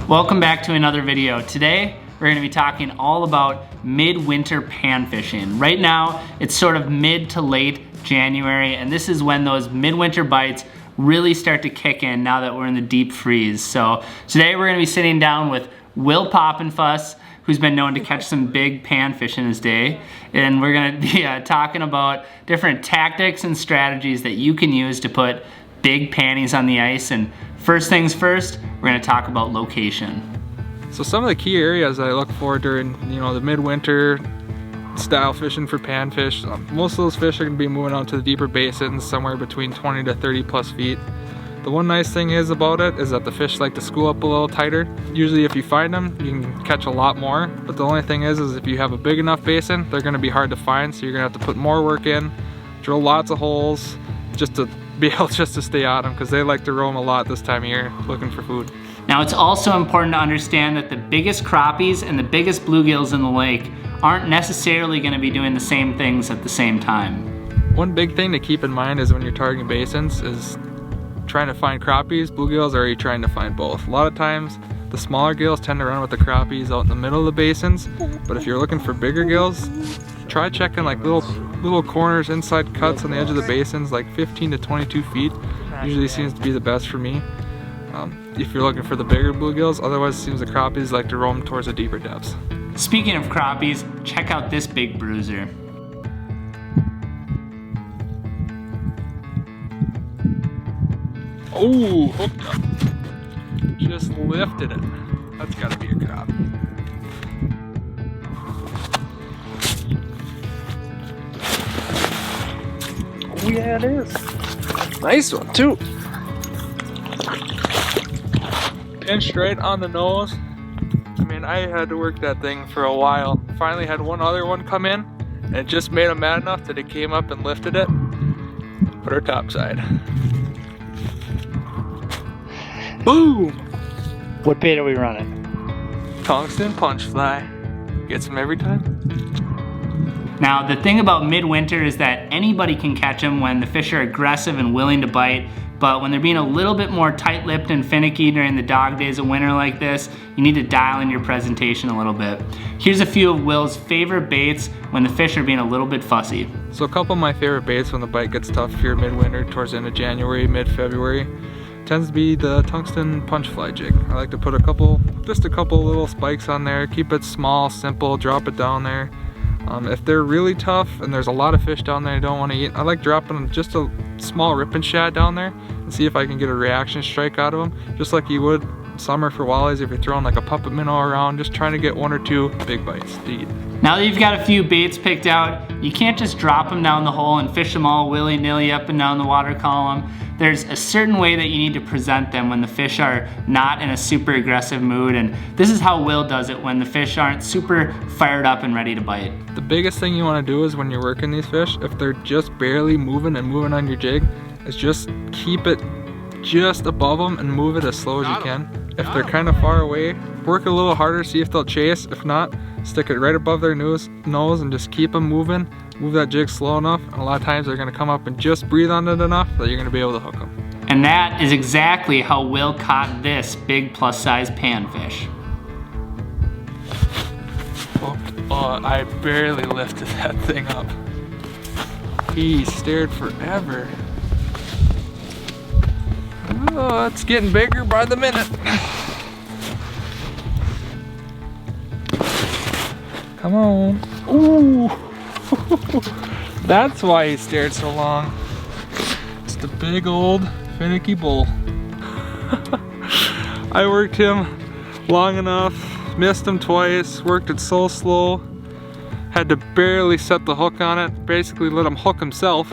Welcome back to another video. Today, we're gonna be talking all about midwinter pan fishing. Right now, it's sort of mid to late January, and this is when those midwinter bites really start to kick in now that we're in the deep freeze. So today we're gonna be sitting down with Will Pappenfus, who's been known to catch some big panfish in his day. And we're gonna be talking about different tactics and strategies that you can use to put big panties on the ice. And first things first, we're gonna talk about location. So some of the key areas that I look for during, the midwinter style fishing for panfish, most of those fish are gonna be moving out to the deeper basins, somewhere between 20 to 30 plus feet. The one nice thing is about it is that the fish like to school up a little tighter. Usually if you find them, you can catch a lot more. But the only thing is if you have a big enough basin, they're gonna be hard to find. So you're gonna have to put more work in, drill lots of holes, just to be able to stay on them, because they like to roam a lot this time of year looking for food. Now it's also important to understand that the biggest crappies and the biggest bluegills in the lake aren't necessarily gonna be doing the same things at the same time. One big thing to keep in mind is when you're targeting basins is trying to find crappies, bluegills, or are you trying to find both? A lot of times the smaller gills tend to run with the crappies out in the middle of the basins, but if you're looking for bigger gills, try checking like little corners, inside cuts on the edge of the basins, like 15 to 22 feet usually seems to be the best for me. If you're looking for the bigger bluegills, otherwise it seems the crappies like to roam towards the deeper depths. Speaking of crappies, check out this big bruiser. Oh, hooked up. Just lifted it. That's gotta be a crappie. Oh yeah, it is. Nice one too. Pinched right on the nose. I mean, I had to work that thing for a while. Finally had one other one come in, and it just made him mad enough that it came up and lifted it. Put her topside. Boom! What bait are we running? Tungsten punch fly. Gets them every time. Now the thing about midwinter is that anybody can catch them when the fish are aggressive and willing to bite, but when they're being a little bit more tight-lipped and finicky during the dog days of winter like this, you need to dial in your presentation a little bit. Here's a few of Will's favorite baits when the fish are being a little bit fussy. So a couple of my favorite baits when the bite gets tough here midwinter, towards the end of January, mid-February, tends to be the tungsten punch fly jig. I like to put just a couple little spikes on there, keep it small, simple, drop it down there. If they're really tough and there's a lot of fish down there I don't want to eat, I like dropping just a small ripping shad down there and see if I can get a reaction strike out of them, just like you would summer for walleyes if you're throwing like a puppet minnow around, just trying to get one or two big bites to eat. Now that you've got a few baits picked out, you can't just drop them down the hole and fish them all willy-nilly up and down the water column. There's a certain way that you need to present them when the fish are not in a super aggressive mood, and this is how Will does it when the fish aren't super fired up and ready to bite. The biggest thing you want to do is when you're working these fish, if they're just barely moving on your jig, is just keep it just above them and move it as slow as you can. If they're kind of far away, work a little harder, see if they'll chase. If not, stick it right above their nose and just keep them moving. Move that jig slow enough, and a lot of times they're gonna come up and just breathe on it enough that you're gonna be able to hook them. And that is exactly how Will caught this big plus size panfish. Oh, I barely lifted that thing up. He stared forever. Oh, it's getting bigger by the minute. Come on. Ooh. That's why he stared so long. It's the big old finicky bull. I worked him long enough, missed him twice, worked it so slow, had to barely set the hook on it, basically let him hook himself,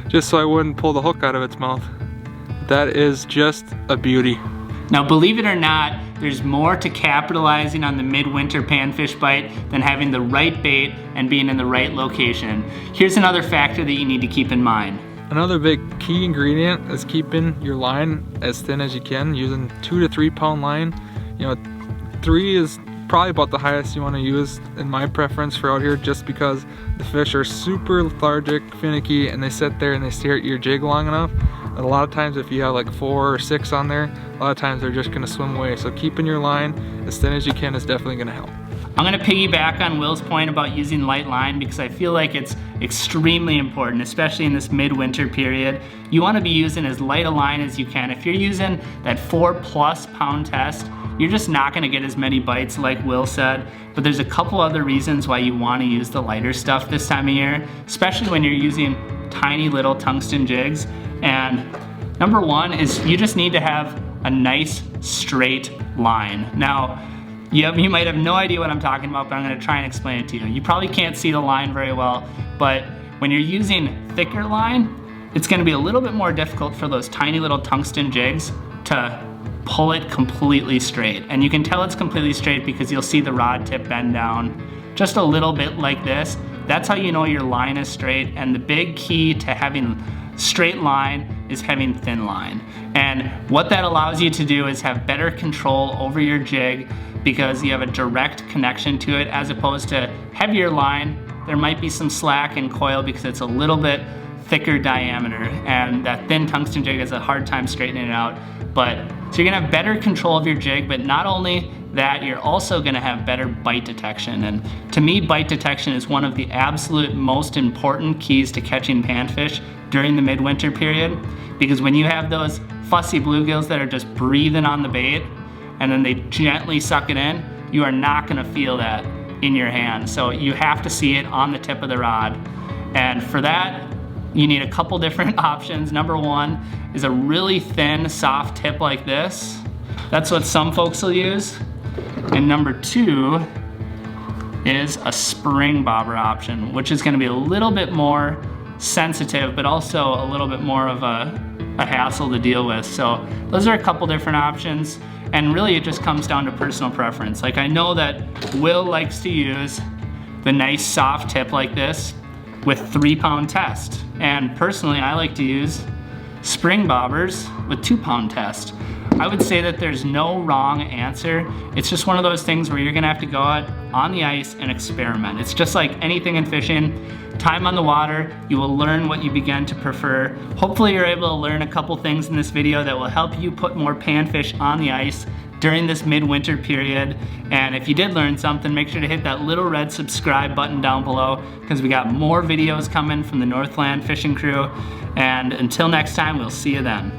just so I wouldn't pull the hook out of its mouth. That is just a beauty. Now believe it or not, there's more to capitalizing on the midwinter panfish bite than having the right bait and being in the right location. Here's another factor that you need to keep in mind. Another big key ingredient is keeping your line as thin as you can, using 2 to 3 pound line. 3 is probably about the highest you want to use in my preference for out here, just because the fish are super lethargic, finicky, and they sit there and they stare at your jig long enough And a lot of times if you have like 4 or 6 on there, a lot of times they're just gonna swim away. So keeping your line as thin as you can is definitely gonna help. I'm gonna piggyback on Will's point about using light line because I feel like it's extremely important, especially in this midwinter period. You wanna be using as light a line as you can. If you're using that 4+ pound test, you're just not gonna get as many bites like Will said, but there's a couple other reasons why you wanna use the lighter stuff this time of year, especially when you're using tiny little tungsten jigs. And number one is you just need to have a nice straight line. Now, you might have no idea what I'm talking about, but I'm gonna try and explain it to you. You probably can't see the line very well, but when you're using thicker line, it's gonna be a little bit more difficult for those tiny little tungsten jigs to pull it completely straight. And you can tell it's completely straight because you'll see the rod tip bend down just a little bit like this. That's how you know your line is straight. And the big key to having straight line is having thin line. And what that allows you to do is have better control over your jig because you have a direct connection to it, as opposed to heavier line. There might be some slack in coil because it's a little bit thicker diameter, and that thin tungsten jig has a hard time straightening it out. So you're gonna have better control of your jig, but not only that, you're also gonna have better bite detection. And to me, bite detection is one of the absolute most important keys to catching panfish during the midwinter period, because when you have those fussy bluegills that are just breathing on the bait and then they gently suck it in, you are not gonna feel that in your hand. So you have to see it on the tip of the rod. And for that, you need a couple different options. Number one is a really thin, soft tip like this. That's what some folks will use. And number two is a spring bobber option, which is gonna be a little bit more sensitive, but also a little bit more of a hassle to deal with. So those are a couple different options. And really it just comes down to personal preference. Like, I know that Will likes to use the nice soft tip like this with 3-pound test. And personally, I like to use spring bobbers with 2-pound test. I would say that there's no wrong answer. It's just one of those things where you're gonna have to go out on the ice and experiment. It's just like anything in fishing. Time on the water, you will learn what you begin to prefer. Hopefully you're able to learn a couple things in this video that will help you put more panfish on the ice during this midwinter period. And if you did learn something, make sure to hit that little red subscribe button down below, because we got more videos coming from the Northland fishing crew. And until next time, we'll see you then.